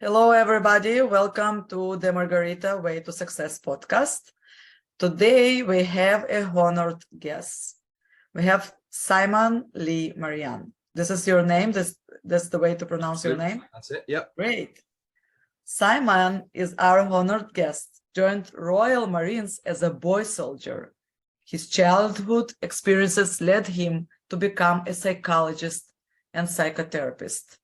Hello, everybody. Welcome to the Margarita Way to Success podcast. Today, we have a honored guest. We have Simon Lee Maryan. This is your name? That's the way to pronounce your name? That's it, yep. Great. Simon is our honored guest, joined Royal Marines as a boy soldier. His childhood experiences led him to become a psychologist and psychotherapist.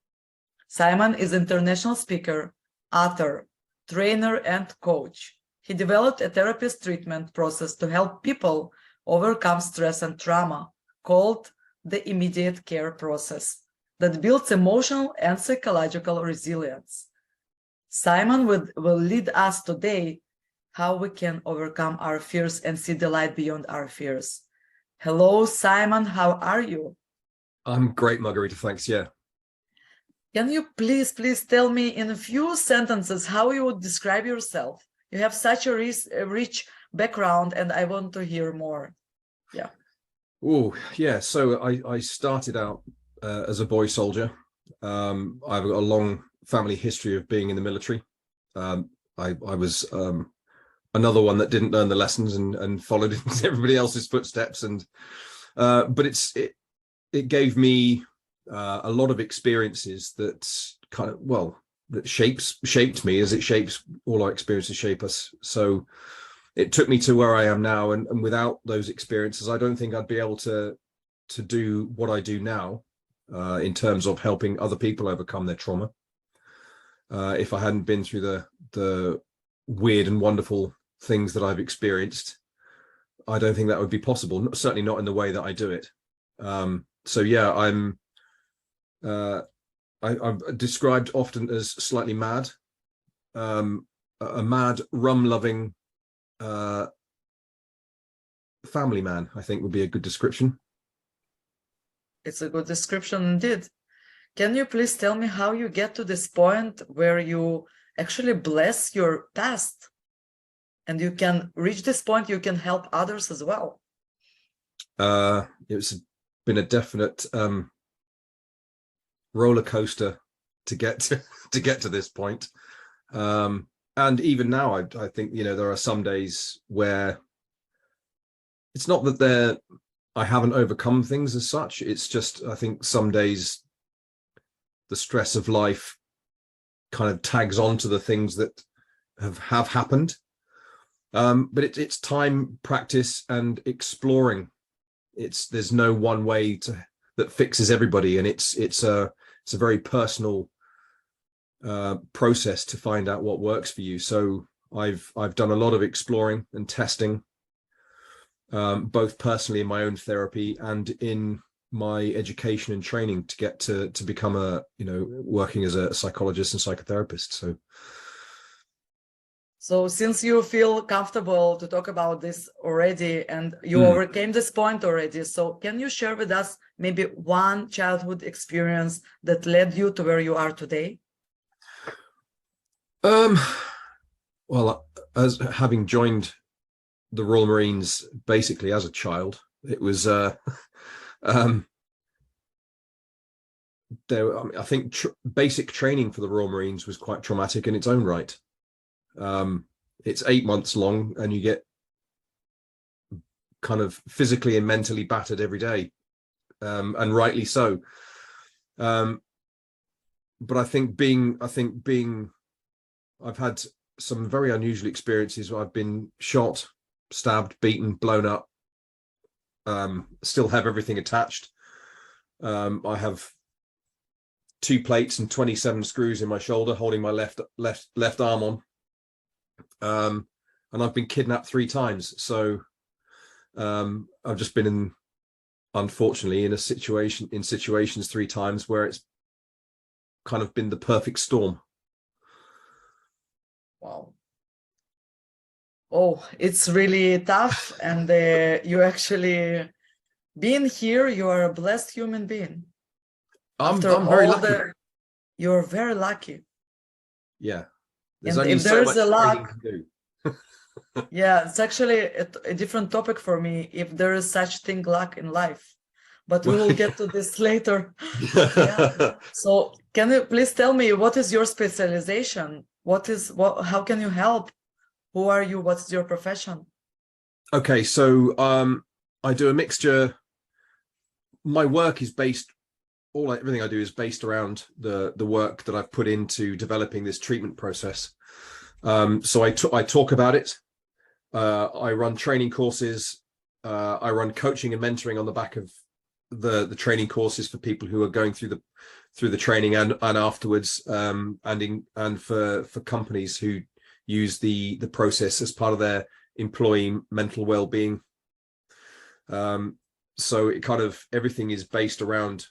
Simon is an international speaker, author, trainer, and coach. He developed a therapist treatment process to help people overcome stress and trauma, called the immediate care process, that builds emotional and psychological resilience. Simon will lead us today how we can overcome our fears and see the light beyond our fears. Hello, Simon. How are you? I'm great, Margarita. Thanks. Yeah. Can you please tell me in a few sentences how you would describe yourself? You have such a rich background, and I want to hear more. Yeah. Oh, yeah. So I started out as a boy soldier. I've got a long family history of being in the military. I was another one that didn't learn the lessons and followed in everybody else's footsteps. But it gave me a lot of experiences that that shaped me, as it shapes all our experiences shape us. So it took me to where I am now, and without those experiences, I don't think I'd be able to do what I do now in terms of helping other people overcome their trauma. If I hadn't been through the weird and wonderful things that I've experienced, I don't think that would be possible. Certainly not in the way that I do it. So yeah, I'm described often as slightly mad, a mad, rum-loving family man, I think would be a good description. It's a good description indeed. Can you please tell me how you get to this point where you actually bless your past and you can reach this point, you can help others as well? It's been a definite roller coaster to get to this point, and even now I think there are some days where it's not that I haven't overcome things as such. It's just I think some days the stress of life kind of tags on to the things that have happened, but it's time, practice, and exploring. There's no one way that fixes everybody, and it's a very personal process to find out what works for you. So I've done a lot of exploring and testing, both personally in my own therapy and in my education and training to get to become working as a psychologist and psychotherapist. So since you feel comfortable to talk about this already and you overcame this point already, so can you share with us maybe one childhood experience that led you to where you are today? Well, as having joined the Royal Marines basically as a child, it was I think basic training for the Royal Marines was quite traumatic in its own right. It's 8 months long, and you get kind of physically and mentally battered every day, and rightly so. But I think I've had some very unusual experiences where I've been shot, stabbed, beaten, blown up, still have everything attached. I have 2 plates and 27 screws in my shoulder holding my left arm on. And I've been kidnapped 3 times. So I've just been unfortunately in situations 3 times where it's kind of been the perfect storm. Wow. Oh, it's really tough. And you actually being here, you are a blessed human being. I'm very lucky. You're very lucky. Yeah. And if there's a luck, do. yeah, it's actually a different topic for me. If there is such thing luck in life, but we will get to this later. Yeah. So can you please tell me, what is your specialization? How can you help? Who are you? What's your profession? Okay, so I do a mixture. My work is based, everything I do is based around the work that I've put into developing this treatment process. So I talk about it. I run training courses. I run coaching and mentoring on the back of the training courses for people who are going through the training and afterwards, and for companies who use the process as part of their employee mental well-being. So it kind of, everything is based around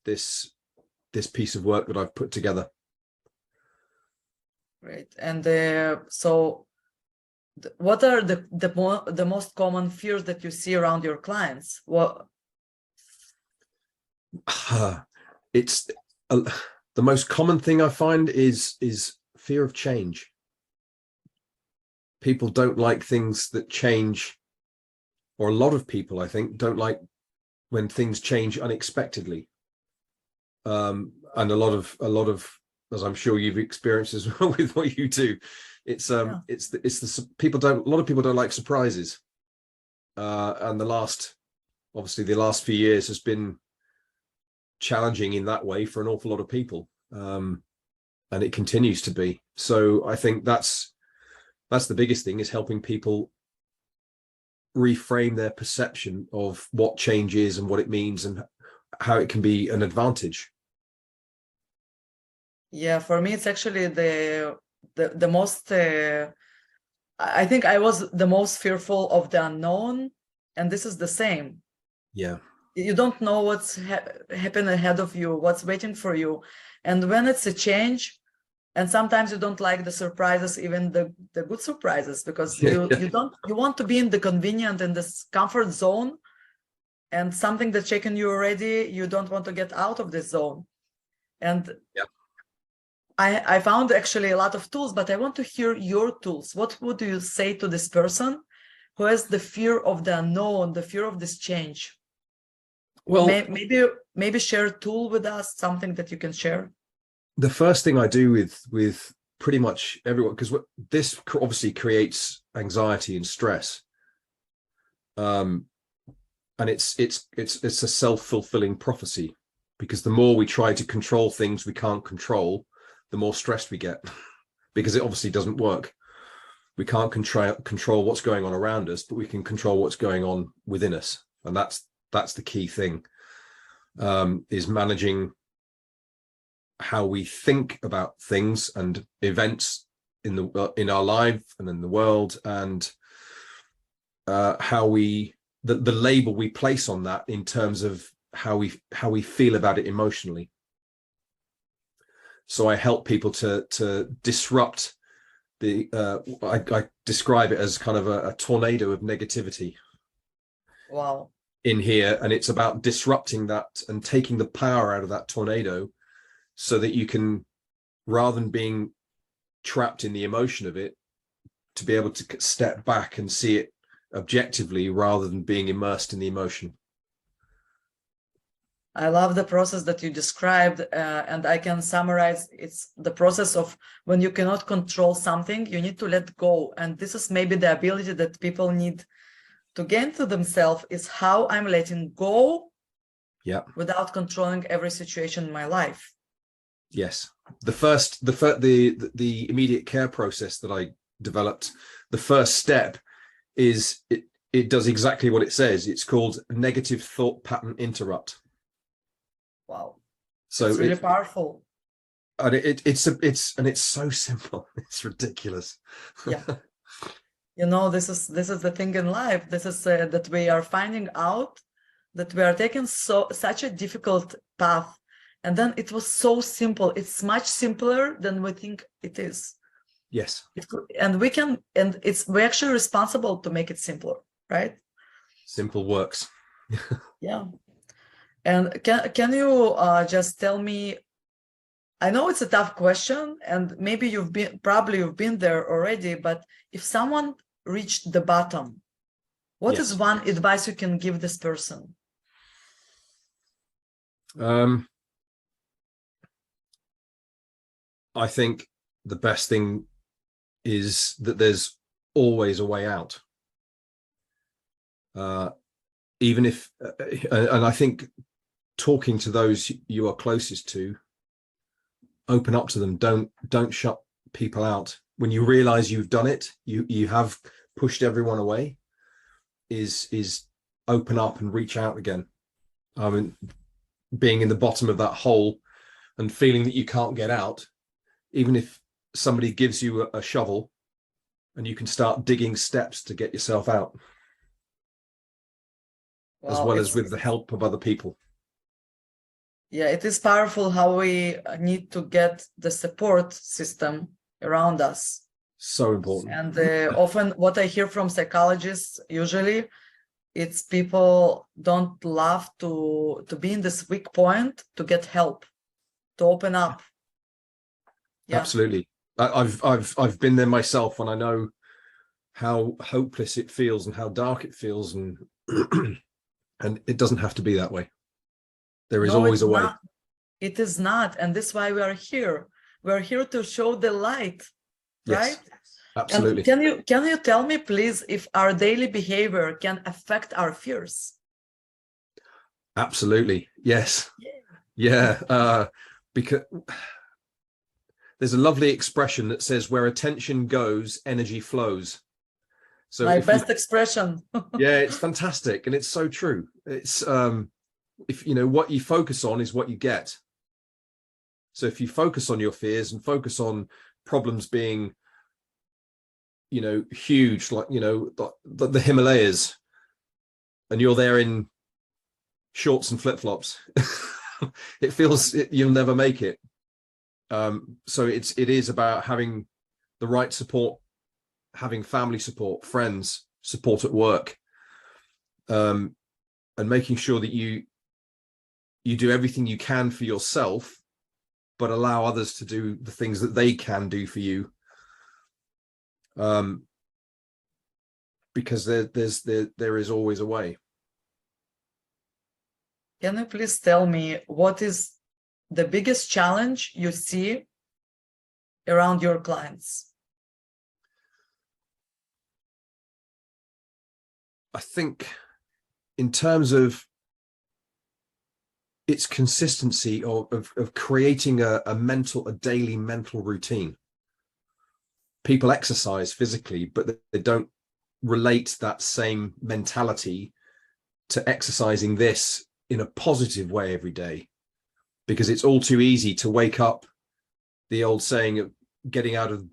this piece of work that I've put together. Great. And so what are the most common fears that you see around your clients? It's the most common thing I find is fear of change. People don't like things that change, or a lot of people, I think, don't like when things change unexpectedly. And a lot of, as I'm sure you've experienced as well with what you do, a lot of people don't like surprises. And the last few years has been challenging in that way for an awful lot of people. And it continues to be. So I think that's the biggest thing, is helping people reframe their perception of what change is and what it means and how it can be an advantage. Yeah, for me, it's actually the most, I think I was the most fearful of the unknown, and this is the same. Yeah. You don't know what's happening ahead of you, what's waiting for you. And when it's a change, and sometimes you don't like the surprises, even the good surprises, because you want to be in the convenient, in this comfort zone, and something that's shaken you already, you don't want to get out of this zone. And I found actually a lot of tools, but I want to hear your tools. What would you say to this person who has the fear of the unknown, the fear of this change? Well, maybe share a tool with us, something that you can share. The first thing I do with pretty much everyone, because this obviously creates anxiety and stress, and it's a self-fulfilling prophecy, because the more we try to control things we can't control, the more stressed we get, because it obviously doesn't work. We can't control what's going on around us, but we can control what's going on within us, and that's the key thing, is managing how we think about things and events in our life and in the world, and how the label we place on that in terms of how we feel about it emotionally. So I help people to disrupt I describe it as kind of a tornado of negativity. Wow. In here, and it's about disrupting that and taking the power out of that tornado, so that you can, rather than being trapped in the emotion of it, to be able to step back and see it objectively rather than being immersed in the emotion. I love the process that you described, and I can summarize. It's the process of when you cannot control something, you need to let go. And this is maybe the ability that people need to gain to themselves, is how I'm letting go without controlling every situation in my life. Yes. The immediate care process that I developed, the first step is it does exactly what it says. It's called negative thought pattern interrupt. Wow. So it's really powerful. And it's so simple. It's ridiculous. Yeah. You know, this is the thing in life. This is that we are finding out that we are taking such a difficult path, and then it was so simple. It's much simpler than we think it is. Yes. We're actually responsible to make it simpler, right? Simple works. Yeah. And can you just tell me? I know it's a tough question, and maybe you've been there already, but if someone reached the bottom, what is one advice you can give this person? Um, I think the best thing is that there's always a way out. Even if, and I think talking to those you are closest to, open up to them. Don't shut people out. When you realize you've done it, you have pushed everyone away, is open up and reach out again. I mean, being in the bottom of that hole and feeling that you can't get out, even if somebody gives you a shovel and you can start digging steps to get yourself out, as well as with the help of other people. Yeah, it is powerful how we need to get the support system around us. So important. And often what I hear from psychologists, usually, it's people don't love to be in this weak point to get help, to open up. Yeah. Absolutely. I've been there myself, and I know how hopeless it feels and how dark it feels, and and it doesn't have to be that way. There is always a way. It is not, and this is why we are here. We are here to show the light, right? Yes, absolutely. And can you tell me, please, if our daily behavior can affect our fears? Absolutely, yes. Yeah. Because there's a lovely expression that says, where attention goes, energy flows. So my best expression. Yeah, it's fantastic, and it's so true. It's if you know what you focus on is what you get. So if you focus on your fears and focus on problems being, you know, huge, like, you know, the Himalayas, and you're there in shorts and flip-flops, it feels you'll never make it. So it is about having the right support, having family support, friends, support at work, and making sure that you do everything you can for yourself, but allow others to do the things that they can do for you. Because there is always a way. Can you please tell me what is the biggest challenge you see around your clients? I think in terms of its consistency of creating a daily mental routine. People exercise physically, but they don't relate that same mentality to exercising this in a positive way every day, because it's all too easy to wake up, the old saying of getting out of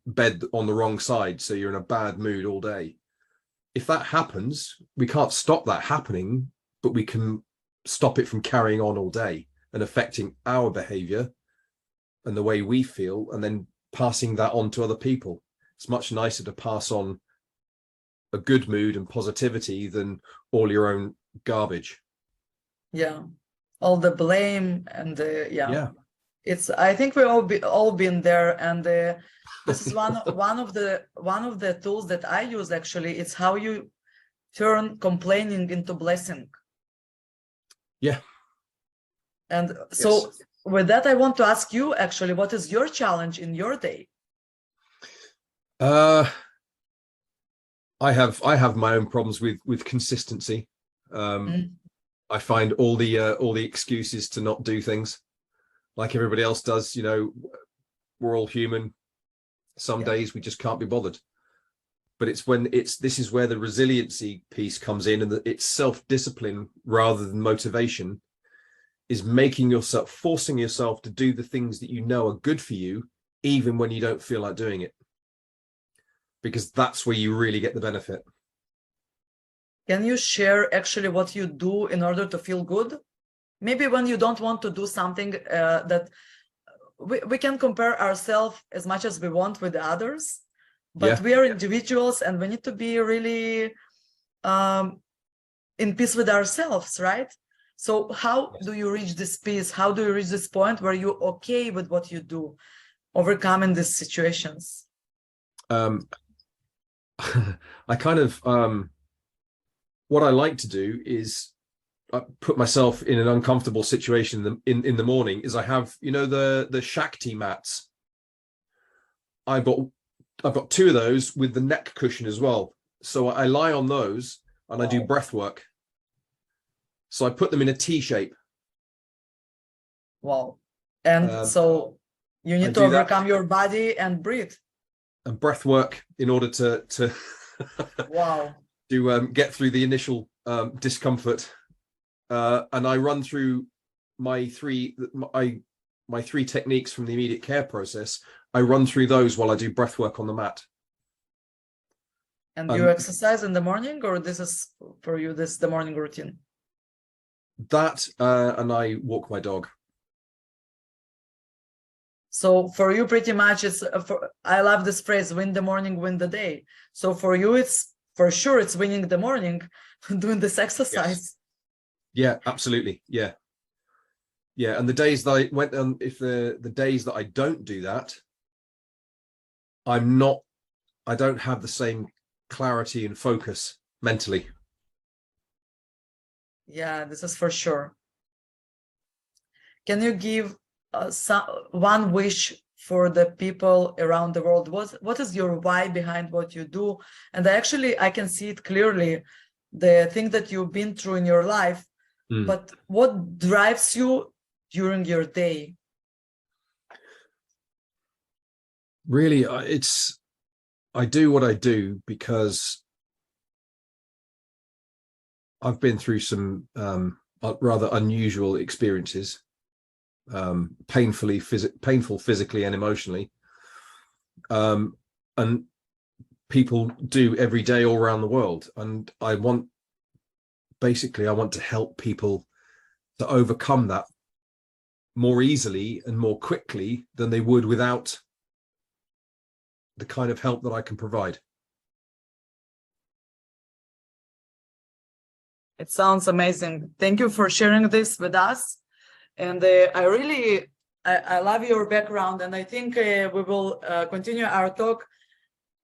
bed on the wrong side, so you're in a bad mood all day. If that happens, we can't stop that happening, but we can stop it from carrying on all day and affecting our behavior and the way we feel, and then passing that on to other people. It's much nicer to pass on a good mood and positivity than all your own garbage. Yeah, all the blame and Yeah. It's, I think we all been there, and this is one of the tools that I use. Actually, it's how you turn complaining into blessing. Yeah. And so yes. With that, I want to ask you, actually, what is your challenge in your day? I have my own problems with consistency. I find all the excuses to not do things like everybody else does. You know, we're all human. Some days we just can't be bothered. But this is where the resiliency piece comes in, and it's self-discipline rather than motivation, is forcing yourself to do the things that you know are good for you, even when you don't feel like doing it, because that's where you really get the benefit. Can you share actually what you do in order to feel good? Maybe when you don't want to do something that we can compare ourselves as much as we want with the others, but we are individuals and we need to be really in peace with ourselves, right? So how do you reach this peace? How do you reach this point where you're okay with what you do, overcoming these situations? I kind of what I like to do is put myself in an uncomfortable situation in the morning is I have, you know, the Shakti mats. I've got two of those with the neck cushion as well. So I lie on those and I do breath work. So I put them in a T shape. Wow. And so you need to overcome your body and breathe. And breath work in order to wow. to get through the initial discomfort. And I run through my three techniques from the immediate care process. I run through those while I do breath work on the mat. And you exercise in the morning, or this is for you, this is the morning routine? That and I walk my dog. So for you, pretty much, it's I love this phrase, win the morning, win the day. So for you, it's for sure it's winning the morning, doing this exercise. Yes. Yeah, absolutely. Yeah. Yeah. And the days that I went on, if the days that I don't do that, I don't have the same clarity and focus mentally. Yeah, this is for sure. Can you give one wish for the people around the world? What is your why behind what you do? And I can see it clearly, the thing that you've been through in your life, but what drives you during your day? Really, I do what I do because I've been through some rather unusual experiences, painful physically and emotionally, and people do every day all around the world. And I want to help people to overcome that more easily and more quickly than they would without the kind of help that I can provide. It sounds amazing. Thank you for sharing this with us. And I love your background. And I think we will continue our talk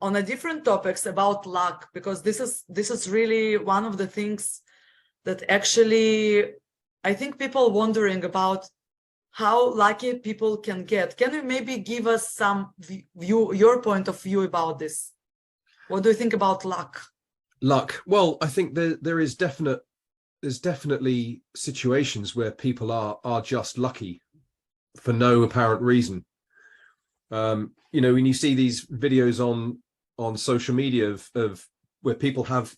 on a different topics about luck, because this is really one of the things that actually I think people wondering about how lucky people can get. Can you maybe give us some your point of view about this? What do you think about luck? Luck. Well, I think there's definitely situations where people are just lucky for no apparent reason. You know, when you see these videos on social media of where people have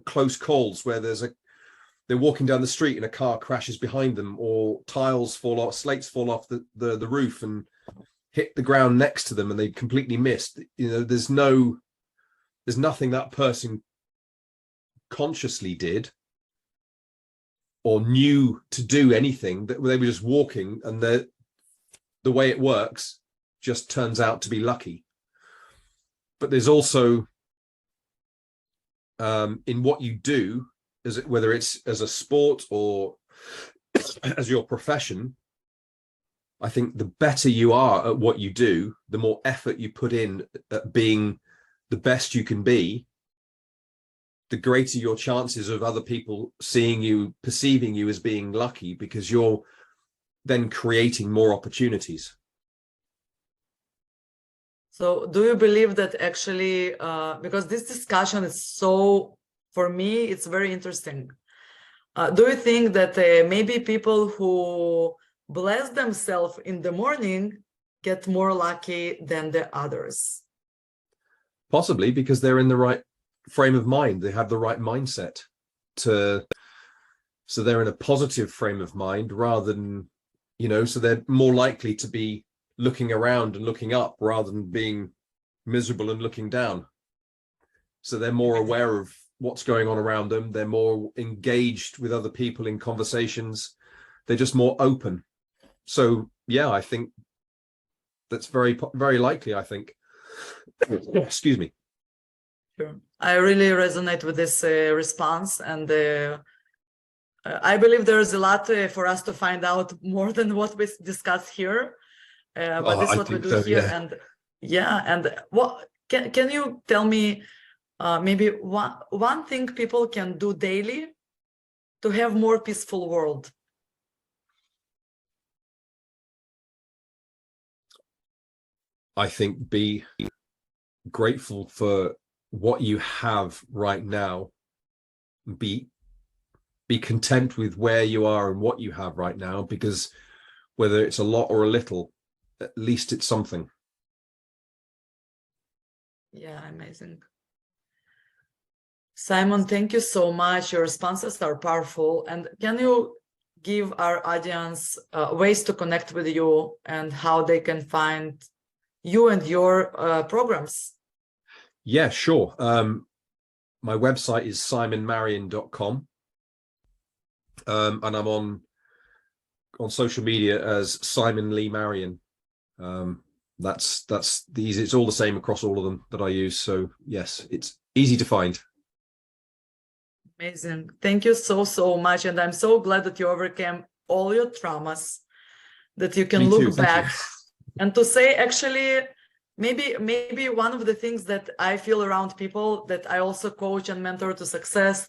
close calls, where they're walking down the street and a car crashes behind them, or tiles fall off, slates fall off the roof and hit the ground next to them and they completely missed. You know, there's nothing that person consciously did or knew to do anything, that they were just walking, and the way it works just turns out to be lucky. But there's also in what you do, whether it's as a sport or as your profession, I think the better you are at what you do, the more effort you put in at being the best you can be, the greater your chances of other people seeing you, perceiving you as being lucky, because you're then creating more opportunities. So do you believe that actually, because this discussion is so, for me, it's very interesting. Do you think that maybe people who bless themselves in the morning get more lucky than the others? Possibly, because they're in the right frame of mind. They have the right mindset so they're in a positive frame of mind rather than, you know, so they're more likely to be looking around and looking up rather than being miserable and looking down. So they're more aware of what's going on around them. They're more engaged with other people in conversations. They're just more open. So yeah, I think that's very, very likely, I think. Excuse me. Sure. I really resonate with this response, and I believe there is a lot for us to find out more than what we discuss here. But this is what we do here, yeah. And yeah, and what can you tell me maybe one thing people can do daily to have more peaceful world? I think be grateful for what you have right now. Be content with where you are and what you have right now, because whether it's a lot or a little, at least it's something. Yeah, amazing. Simon, thank you so much. Your responses are powerful. And can you give our audience ways to connect with you and how they can find you and your programs? Yeah, sure. My website is simonmaryan.com. And I'm on social media as Simon Lee Maryan. That's the easy. It's all the same across all of them that I use. So yes, it's easy to find. Amazing. Thank you so much. And I'm so glad that you overcame all your traumas, that you can look back and to say, actually, maybe one of the things that I feel around people that I also coach and mentor to success,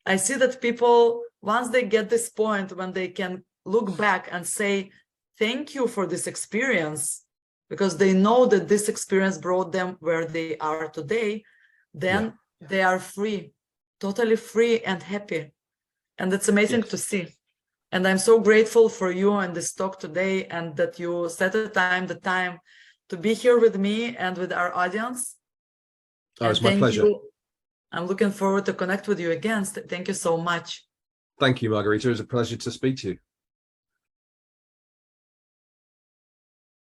I see that people, once they get this point when they can look back and say, thank you for this experience, because they know that this experience brought them where they are today, then they are free, totally free and happy. And it's amazing to see. And I'm so grateful for you and this talk today, and that you set the time to be here with me and with our audience. Oh, it's my pleasure. I'm looking forward to connect with you again. Thank you so much. Thank you, Margarita. It was a pleasure to speak to you.